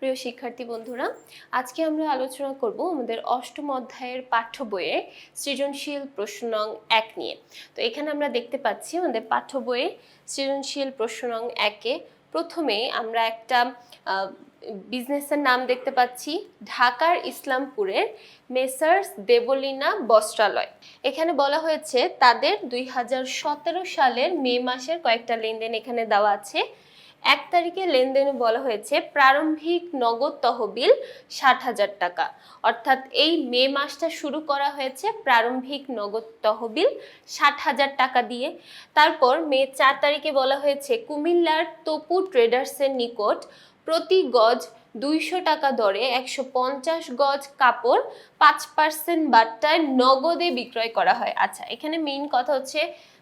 প্রিয় শিক্ষার্থী বন্ধুরা, আজকে আমরা আলোচনা করব আমাদের অষ্টম অধ্যায়ের পাঠ্য বইয়ের সৃজনশীল প্রশ্ন নং 1 নিয়ে। তো এখানে আমরা দেখতে পাচ্ছি আমাদের পাঠ্য বইয়ের সৃজনশীল প্রশ্ন নং 1-এ প্রথমে আমরা একটা বিজনেসের নাম দেখতে পাচ্ছি, ঢাকার ইসলামপুরের মেসার্স দেবলীনা বস্ত্রালয়। এখানে বলা হয়েছে তাদের 2017 সালের মে মাসের কয়েকটা লেনদেন এখানে দেওয়া আছে। 1 তারিখে লেনদেনে বলা হয়েছে প্রারম্ভিক নগদ তহবিল 60,000 টাকা, অর্থাৎ এই মে মাসটা শুরু করা হয়েছে প্রারম্ভিক নগদ তহবিল 60,000 টাকা দিয়ে। তারপর মে 4 তারিখে বলা হয়েছে কুমিল্লার তপু ট্রেডার্সের নিকট প্রতি গজ 200 টাকা দরে 150 গজ কাপড় 5% বাট্টায় নগদে বিক্রয় করা হয়। আচ্ছা, এখানে মেইন কথা হচ্ছে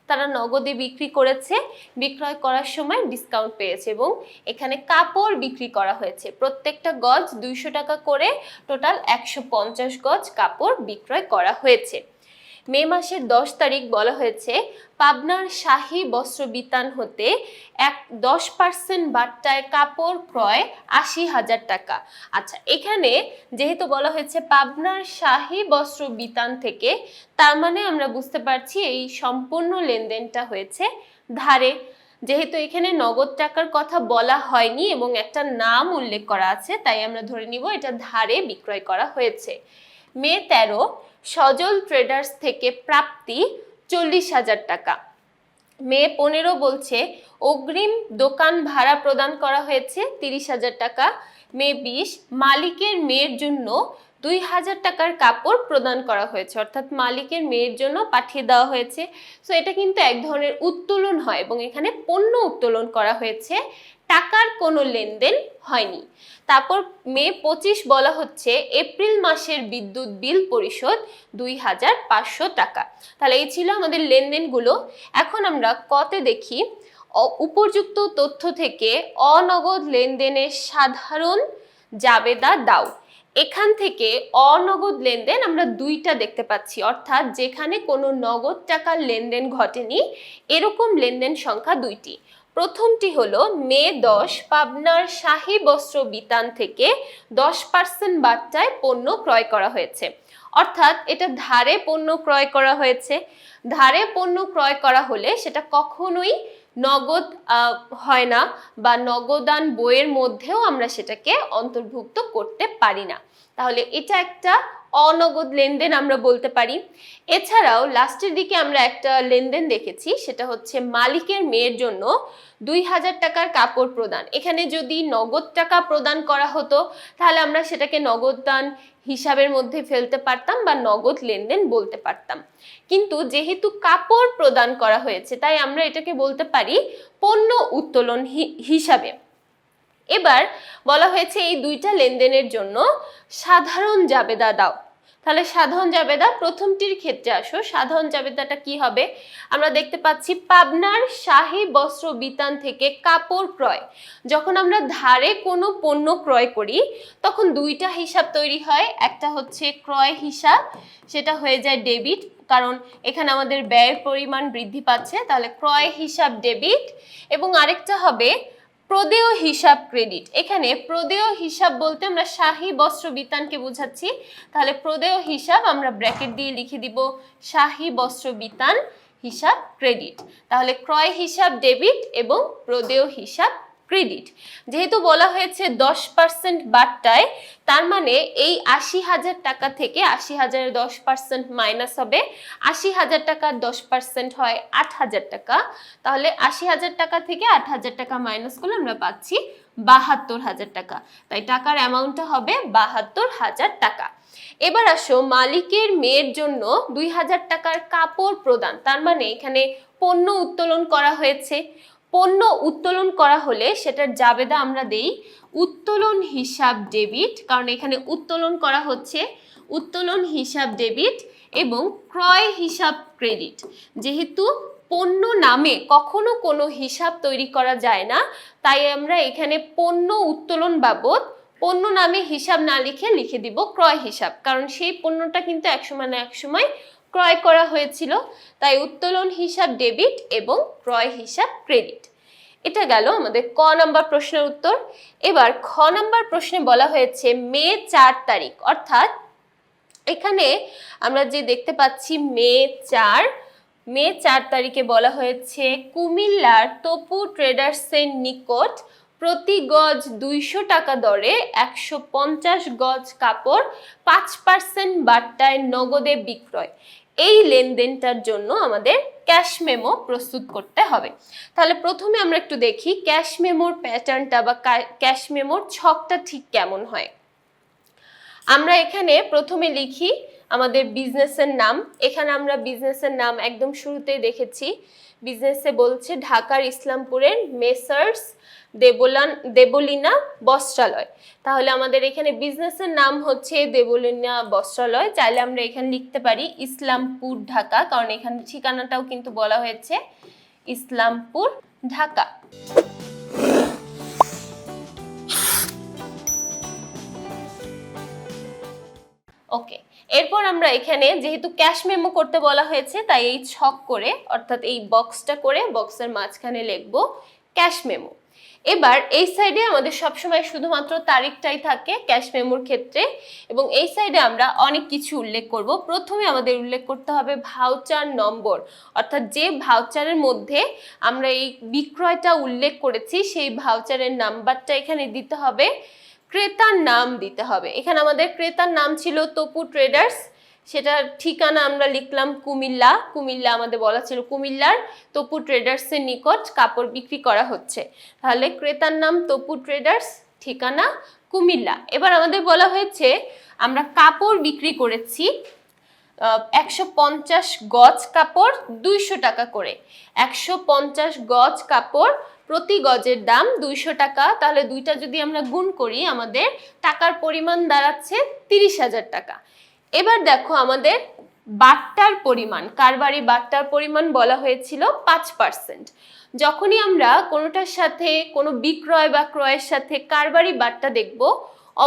তারা নগদে বিক্রি করেছে, বিক্রয় করার সময় ডিসকাউন্ট পেয়েছে এবং এখানে কাপড় বিক্রি করা হয়েছে। প্রত্যেকটা গজ 200 টাকা করে, টোটাল 150 গজ কাপড় বিক্রয় করা হয়েছে। মে মাসের 10 তারিখ বলা হয়েছে পাবনার শাহী বস্ত্র বিতান হতে 10% বাট্টায় কাপড় ক্রয় 80,000 টাকা। আচ্ছা, এখানে যেহেতু বলা হয়েছে পাবনার শাহী বস্ত্র বিতান থেকে, তার মানে আমরা বুঝতে পারছি এই সম্পূর্ণ লেনদেনটা হয়েছে ধারে। যেহেতু এখানে নগদ টাকার কথা বলা হয়নি এবং একটা নাম উল্লেখ করা আছে, তাই আমরা ধরে নিব এটা ধারে বিক্রয় করা হয়েছে। মে 13 সজল ট্রেডার্স থেকে প্রাপ্তি 40,000 টাকা। মে 15 বলছে অগ্রিম দোকান ভাড়া প্রদান করা হয়েছে 30,000 টাকা। মে 20 মালিকের মেয়ের জন্য 2,000 টাকার কাপড় প্রদান করা হয়েছে, অর্থাৎ মালিকের মেয়ের জন্য পাঠিয়ে দেওয়া হয়েছে। সো এটা কিন্তু এক ধরনের উত্তোলন হয় এবং এখানে পণ্য উত্তোলন করা হয়েছে, টাকার কোনো লেনদেন হয়নি। তারপর মে 25 বলা হচ্ছে এপ্রিল মাসের বিদ্যুৎ বিল পরিশোধ 2,500 টাকা। তাহলে এই ছিল আমাদের লেনদেনগুলো। এখন আমরা কতে দেখি, উপযুক্ত তথ্য থেকে অনগদ লেনদেনের সাধারণ জাবেদা দাও। এখান থেকে অনগদ লেনদেন আমরা দুইটা দেখতে পাচ্ছি, অর্থাৎ যেখানে কোনো নগদ টাকার লেনদেন ঘটেনি এরকম লেনদেন সংখ্যা দুইটি। প্রথমটি হলো মে 10 পাবনার শাহী বস্ত্র বিতান থেকে 10% বাট্টায় পণ্য ক্রয় করা হয়েছে, অর্থাৎ এটা ধারে পণ্য ক্রয় করা হয়েছে। ধারে পণ্য ক্রয় করা হলে সেটা কখনোই নগদ হয় না বা নগদান বইয়ের মধ্যেও আমরা সেটাকে অন্তর্ভুক্ত করতে পারি না, তাহলে এটা একটা অনগদ লেনদেন আমরা বলতে পারি। এছাড়াও লাস্টের দিকে আমরা একটা লেনদেন দেখেছি, সেটা হচ্ছে মালিকের মেয়ের জন্য 2,000 টাকার কাপড় প্রদান। এখানে যদি নগদ টাকা প্রদান করা হতো তাহলে আমরা সেটাকে নগদ দান হিসাবের মধ্যে ফেলতে পারতাম বা নগদ লেনদেন বলতে পারতাম, কিন্তু যেহেতু কাপড় প্রদান করা হয়েছে তাই আমরা এটাকে বলতে পারি পণ্য উত্তোলন হিসাবে। এবার বলা হয়েছে এই দুইটা লেনদেনের জন্য সাধারণ জাবেদা দাও। তাহলে সাধারণ জাবেদা প্রথমটির ক্ষেত্রে আসো, সাধারণ জাবেদাটা কি হবে? আমরা দেখতে পাচ্ছি পাবনার শাহী বস্ত্র বিতান থেকে কাপড় ক্রয়। যখন আমরা ধারে কোনো পণ্য ক্রয় করি তখন দুইটা হিসাব তৈরি হয়, একটা হচ্ছে ক্রয় হিসাব, সেটা হয়ে যায় ডেবিট, কারণ এখানে আমাদের ব্যয়ের পরিমাণ বৃদ্ধি পাচ্ছে, তাহলে ক্রয় হিসাব ডেবিট, এবং আরেকটা হবে প্রদেয় হিসাব ক্রেডিট। এখানে প্রদেয় হিসাব বলতে আমরা শাহী বস্ত্র বিতানকে বোঝাচ্ছি, তাহলে প্রদেয় হিসাব আমরা ব্র্যাকেট দিয়ে লিখে দিব শাহী বস্ত্র বিতান হিসাব ক্রেডিট। তাহলে ক্রয় হিসাব ডেবিট এবং প্রদেয় হিসাব ক্রেডিট। যেহেতু বলা হয়েছে 10% বাট্টায়, তার মানে এই 80,000 টাকা থেকে 80,000-এর 10% মাইনাস হবে। 80,000 টাকার 10% হয় 8,000 টাকা, তাহলে 80,000 টাকা থেকে 8,000 টাকা মাইনাস করলে আমরা পাচ্ছি 72,000 টাকা, তাই টাকার অ্যামাউন্টটা হবে 72,000 টাকা। এবার আসো মালিকের মেয়ের জন্য 2,000 টাকার কাপড় প্রদান, তার মানে এখানে পণ্য উত্তোলন করা হয়েছে। পণ্য উত্তোলন করা হলে সেটার জাবেদা আমরা দেই উত্তোলন হিসাব ডেবিট, কারণ এখানে উত্তোলন করা হচ্ছে, উত্তোলন হিসাব ডেবিট এবং ক্রয় হিসাব ক্রেডিট। যেহেতু পণ্য নামে কখনো কোনো হিসাব তৈরি করা যায় না, তাই আমরা এখানে পণ্য উত্তোলন বাবদ পণ্য নামে হিসাব না লিখে দিব ক্রয় হিসাব, কারণ সেই পণ্যটা কিন্তু একসময় না একসময় ক্রয় করা হয়েছিল, তাই উত্তোলন হিসাব ডেবিট এবং ক্রয় হিসাব ক্রেডিট। এটা গেল আমাদের ক নাম্বার প্রশ্নের উত্তর। এবার খ নাম্বার প্রশ্নে বলা হয়েছে মে 4 তারিখ, অর্থাৎ এখানে আমরা যে দেখতে পাচ্ছি মে 4 তারিখে বলা হয়েছে কুমিল্লার তপু ট্রেডার্সের নিকট প্রতি গজ 200 টাকা দরে 150 গজ কাপড় 5% বাট্টায় নগদে বিক্রয়। এই লেনদেনটার জন্য আমাদের ক্যাশ মেমো প্রস্তুত করতে হবে। তাহলে প্রথমে আমরা একটু দেখি ক্যাশ মেমোর প্যাটার্নটা বা ক্যাশ মেমোর ছকটা ঠিক কেমন হয়। আমরা এখানে প্রথমে লিখি আমাদের বিজনেসের নাম। এখানে আমরা বিজনেসের নাম একদম শুরুতেই দেখেছি, বিজনেসে বলছে ঢাকার ইসলামপুরের মেসার্স দেবলীনা বস্ত্রালয়। তাহলে আমাদের এখানে বিজনেসের নাম হচ্ছে দেবলীনা বস্ত্রালয়। চাইলে আমরা এখানে লিখতে পারি ইসলামপুর ঢাকা, কারণ এখানে ঠিকানাটাও কিন্তু বলা হয়েছে ইসলামপুর ঢাকা। ওকে, এরপর আমরা এখানে যেহেতু ক্যাশ মেমো করতে বলা হয়েছে তাই এই ছক করে, অর্থাৎ এই বক্সটা করে বক্সের মাঝখানে লিখবো ক্যাশ মেমো। এবার এই সাইডে আমাদের সবসময় শুধুমাত্র তারিখটাই থাকে ক্যাশ মেমোর ক্ষেত্রে, এবং এই সাইডে আমরা অনেক কিছু উল্লেখ করব। প্রথমে আমাদের উল্লেখ করতে হবে ভাউচার নম্বর, অর্থাৎ যে ভাউচারের মধ্যে আমরা এই বিক্রয়টা উল্লেখ করেছি সেই ভাউচারের নাম্বারটা এখানে দিতে হবে, ক্রেতার নাম দিতে হবে। এখানে আমাদের ক্রেতার নাম ছিল তপু ট্রেডার্স, সেটার ঠিকানা আমরা লিখলাম কুমিল্লা। আমাদের বলা ছিল কুমিল্লার তপু ট্রেডার্সের নিকট কাপড় বিক্রি করা হচ্ছে। তাহলে ক্রেতার নাম তপু ট্রেডার্স, ঠিকানা কুমিল্লা। এবার আমাদের বলা হয়েছে আমরা কাপড় বিক্রি করেছি 150 গজ কাপড় 200 টাকা করে। 150 গজ কাপড় প্রতি গজের দাম 200 টাকা। তাহলে দুইটা যদি আমরা গুণ করি আমাদের টাকার পরিমাণ দাঁড়াচ্ছে 30,000 টাকা। এবার দেখো আমাদের বাট্টার পরিমাণ, কারবারি বাট্টার পরিমাণ বলা হয়েছিল 5%। যখনই আমরা কোনোটার সাথে কোনো বিক্রয় বা ক্রয়ের সাথে কারবারি বাট্টা দেখব,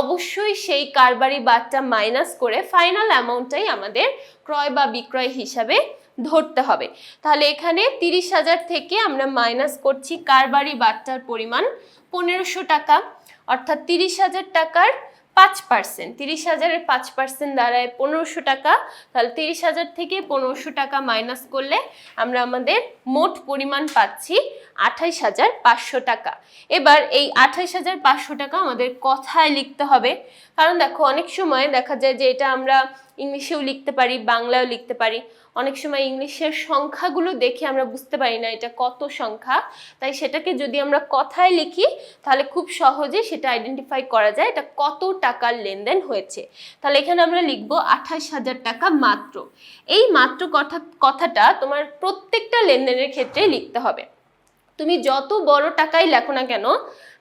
অবশ্যই সেই কারবারি বাট্টা মাইনাস করে ফাইনাল অ্যামাউন্টটাই আমাদের ক্রয় বা বিক্রয় হিসাবে ধরতে হবে। তাহলে এখানে 30,000 থেকে আমরা মাইনাস করছি কারবারি বাট্টার পরিমাণ 1500 টাকা, অর্থাৎ 30,000 টাকার 5%, 30,000-এর 5% দাঁড়ায় 1500 টাকা। তাহলে 30,000 থেকে 1500 টাকা মাইনাস করলে আমরা আমাদের মোট পরিমাণ পাচ্ছি 28,500 টাকা। এবার এই 28,500 টাকা আমাদের কথায় লিখতে হবে, কারণ দেখো অনেক সময় দেখা যায় যে এটা আমরা ইংলিশেও লিখতে পারি, বাংলায়ও লিখতে পারি। অনেক সময় ইংলিশের সংখ্যাগুলো দেখে আমরা বুঝতে পারি না এটা কত সংখ্যা, তাই সেটাকে যদি আমরা কথায় লিখি তাহলে খুব সহজে সেটা আইডেন্টিফাই করা যায় এটা কত টাকার লেনদেন হয়েছে। তাহলে এখানে আমরা লিখব 28,000 টাকা মাত্র। এই মাত্র কথাটা তোমার প্রত্যেকটা লেনদেনের ক্ষেত্রে লিখতে হবে। তুমি যত বড় টাকাই লেখো না কেন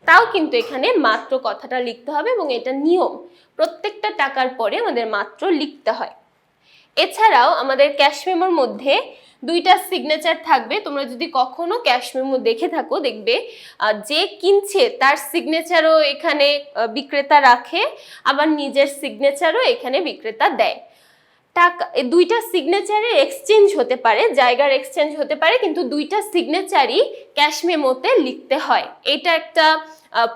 তাও কিন্তু এখানে মাত্র কথাটা লিখতে হবে, এবং এটা নিয়ম, প্রত্যেকটা টাকার পরে আমাদের মাত্র লিখতে হয়। এছাড়াও আমাদের ক্যাশ মেমোর মধ্যে দুইটা সিগনেচার থাকবে। তোমরা যদি কখনো ক্যাশ মেমো দেখে থাকো দেখবে যে কিনছে তার সিগনেচারও এখানে বিক্রেতা রাখে, আবার নিজের সিগনেচারও এখানে বিক্রেতা দেয়। টাকা দুইটা সিগনেচারের এক্সচেঞ্জ হতে পারে, জায়গার এক্সচেঞ্জ হতে পারে, কিন্তু দুইটা সিগনেচারই ক্যাশ মেমোতে লিখতে হয়। এটা একটা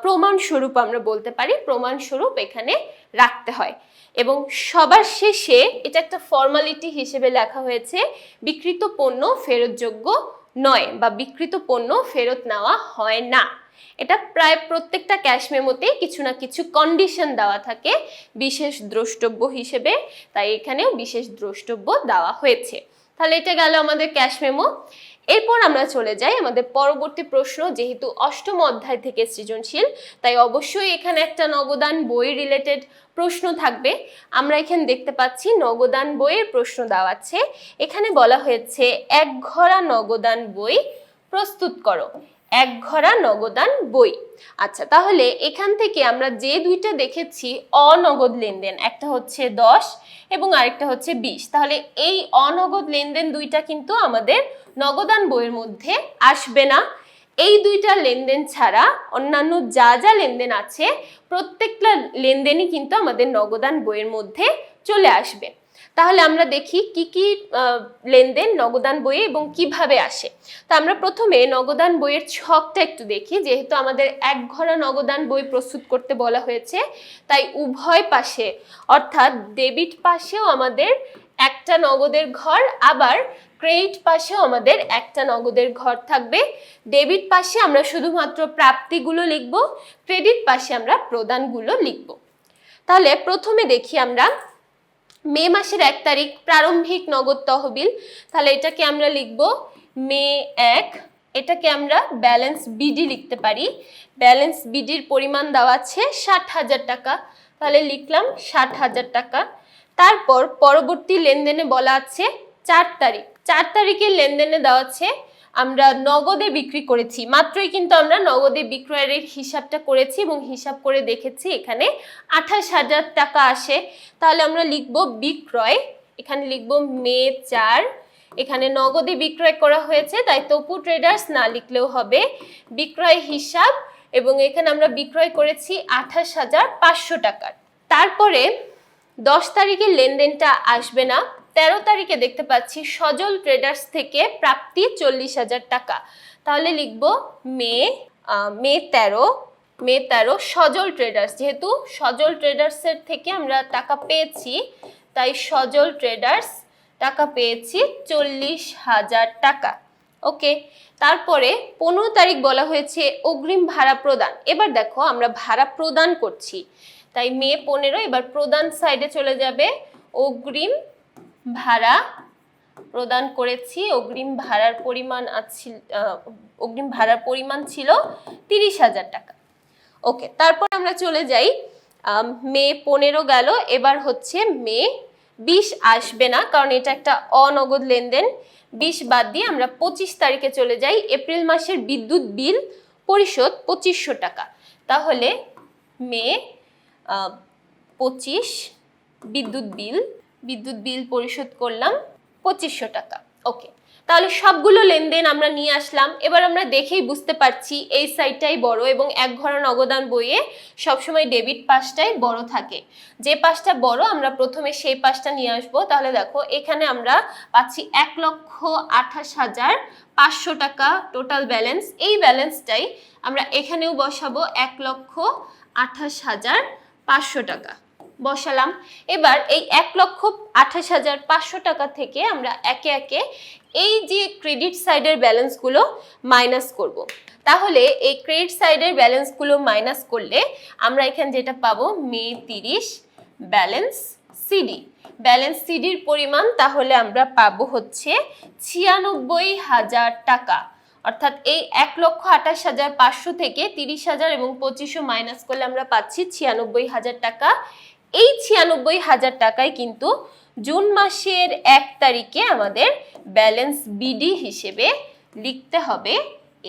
প্রমাণ স্বরূপ আমরা বলতে পারি, প্রমাণ স্বরূপ এখানে রাখতে হয়। এবং সবার শেষে এটা একটা ফর্মালিটি হিসেবে লেখা হয়েছে বিক্রিত পণ্য ফেরতযোগ্য নয় বা বিক্রিত পণ্য ফেরত নেওয়া হয় না। এটা প্রায় প্রত্যেকটা ক্যাশ মেমোতে কিছু না কিছু কন্ডিশন দেওয়া থাকে বিশেষ দ্রষ্টব্য হিসেবে, তাই এখানেও বিশেষ দ্রষ্টব্য দেওয়া হয়েছে। তাহলে এটা গেল আমাদের ক্যাশ মেমো। এরপর আমরা চলে যাই আমাদের পরবর্তী প্রশ্ন। যেহেতু অষ্টম অধ্যায় থেকে সৃজনশীল, তাই অবশ্যই এখানে একটা নগদান বই রিলেটেড প্রশ্ন থাকবে। আমরা এখানে দেখতে পাচ্ছি নগদান বইয়ের প্রশ্ন দেওয়া আছে। এখানে বলা হয়েছে এক ঘরা নগদান বই প্রস্তুত করো, এক ঘরা নগদান বই। আচ্ছা, তাহলে এখান থেকে আমরা যে দুইটা দেখেছি অনগদ লেনদেন, একটা হচ্ছে 10 এবং আরেকটা হচ্ছে 20, তাহলে এই অনগদ লেনদেন দুইটা কিন্তু আমাদের নগদান বইয়ের মধ্যে আসবে না। এই দুইটা লেনদেন ছাড়া অন্যান্য যা যা লেনদেন আছে প্রত্যেকটা লেনদেনই কিন্তু আমাদের নগদান বইয়ের মধ্যে চলে আসবে। তাহলে আমরা দেখি কি কি লেনদেন নগদান বইয়ে এবং কিভাবে আসে। তো আমরা প্রথমে নগদান বইয়ের ছকটা একটু দেখি। যেহেতু আমাদের এক ঘরা নগদান বই প্রস্তুত করতে বলা হয়েছে, তাই উভয় পাশে অর্থাৎ ডেবিট পাশেও আমাদের একটা নগদের ঘর, আবার ক্রেডিট পাশেও আমাদের একটা নগদের ঘর থাকবে। ডেবিট পাশে আমরা শুধুমাত্র প্রাপ্তিগুলো লিখব, ক্রেডিট পাশে আমরা প্রদানগুলো লিখব। তাহলে প্রথমে দেখি আমরা মে মাসের 1 তারিখ প্রারম্ভিক নগদ তহবিল। তাহলে এটাকে আমরা লিখব মে 1। এটাকে আমরা ব্যালেন্স বিডি লিখতে পারি। ব্যালেন্স বিডির পরিমাণ দেওয়া আছে 60,000 টাকা, তাহলে লিখলাম 60,000 টাকা। তারপর পরবর্তী লেনদেনে বলা আছে 4 তারিখ। 4 তারিখের লেনদেনে দেওয়া আছে আমরা নগদে বিক্রি করেছি, মাত্রই কিন্তু আমরা নগদে বিক্রয়ের হিসাবটা করেছি এবং হিসাব করে দেখেছি এখানে 28,000 টাকা আসে। তাহলে আমরা লিখব বিক্রয়, এখানে লিখব মে 4। এখানে নগদে বিক্রয় করা হয়েছে, তাই তপু ট্রেডার্স না লিখলেও হবে, বিক্রয় হিসাব, এবং এখানে আমরা বিক্রয় করেছি 28,500 টাকার। তারপরে 10 তারিখের লেনদেনটা আসবে না। 13 তারিখে দেখতে পাচ্ছি সজল ট্রেডার্স থেকে প্রাপ্তি 40,000 টাকা। তাহলে লিখব মে 13 সজল ট্রেডার্স। যেহেতু সজল ট্রেডার্সের থেকে আমরা টাকা পেয়েছি, তাই সজল ট্রেডার্স টাকা পেয়েছি 40,000 টাকা। ওকে। তারপরে 15 তারিখ বলা হয়েছে অগ্রিম ভাড়া প্রদান। এবার দেখো আমরা ভাড়া প্রদান করছি, তাই মে 15 এবার প্রদান সাইডে চলে যাবে। অগ্রিম ভাড়া প্রদান করেছি, অগ্রিম ভাড়ার পরিমাণ ছিল 30,000 টাকা। ওকে। তারপর আমরা চলে যাই মে 15 গেল, এবার হচ্ছে মে 20 আসবে না, কারণ এটা একটা অনগদ লেনদেন। 20 বাদ দিয়ে আমরা 25 তারিখে চলে যাই। এপ্রিল মাসের বিদ্যুৎ বিল পরিশোধ 2500 টাকা। তাহলে মে 25 বিদ্যুৎ বিল পরিশোধ করলাম 2500 টাকা। ওকে। তাহলে সবগুলো লেনদেন আমরা নিয়ে আসলাম। এবার আমরা দেখেই বুঝতে পারছি এই সাইডটাই বড়, এবং এক ঘরা নগদান বইয়ে সবসময় ডেবিট পাশটাই বড় থাকে। যে পাশটা বড় আমরা প্রথমে সেই পাশটা নিয়ে আসব। তাহলে দেখো এখানে আমরা পাচ্ছি 1,28,500 টাকা টোটাল ব্যালেন্স। এই ব্যালেন্সটাই আমরা এখানেও বসাবো, 1,28,500 টাকা বসালাম। এবার এই 1,28,500 টাকা থেকে আমরা একে একে এই যে ক্রেডিট সাইডের ব্যালেন্সগুলো মাইনাস করব। তাহলে এই ক্রেডিট সাইডের ব্যালেন্সগুলো মাইনাস করলে আমরা এখানে যেটা পাবো মে 30 ব্যালেন্স সিডির পরিমাণ তাহলে আমরা পাবো হচ্ছে 96,000 টাকা। অর্থাৎ এই 1,28,500 থেকে 30,000 এবং 2500 মাইনাস করলে আমরা পাচ্ছি 96,000 টাকা। এই 96,000 টাকায় কিন্তু জুন মাসের 1 তারিখে আমাদের ব্যালেন্স বিডি হিসেবে লিখতে হবে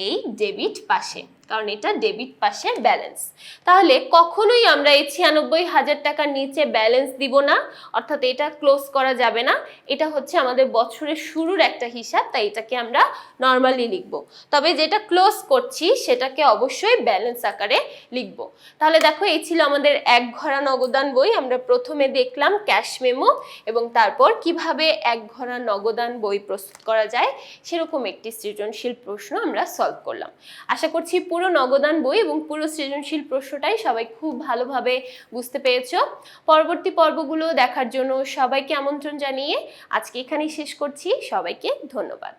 এই ডেবিট পাশে, কারণ এটা ডেবিট পাশের ব্যালেন্স। তাহলে কখনোই আমরা এই 96,000 টাকার নিচে ব্যালেন্স দিব না, অর্থাৎ এটা ক্লোজ করা যাবে না। এটা হচ্ছে আমাদের বছরের শুরুর একটা হিসাব, তাই এটাকে আমরা নর্মালি লিখব। তবে যেটা ক্লোজ করছি সেটাকে অবশ্যই ব্যালেন্স আকারে লিখব। তাহলে দেখো এই ছিল আমাদের এক ঘরা নগদান বই। আমরা প্রথমে দেখলাম ক্যাশ মেমো এবং তারপর কিভাবে এক ঘরা নগদান বই প্রস্তুত করা যায় সেরকম একটি সৃজনশীল প্রশ্ন আমরা সলভ করলাম। আশা করছি পুরো নগদান বই এবং পুরো সৃজনশীল প্রশ্নটাই সবাই খুব ভালোভাবে বুঝতে পেরেছো। পরবর্তী পর্বগুলো দেখার জন্য সবাইকে আমন্ত্রণ জানিয়ে আজকে এখানেই শেষ করছি। সবাইকে ধন্যবাদ।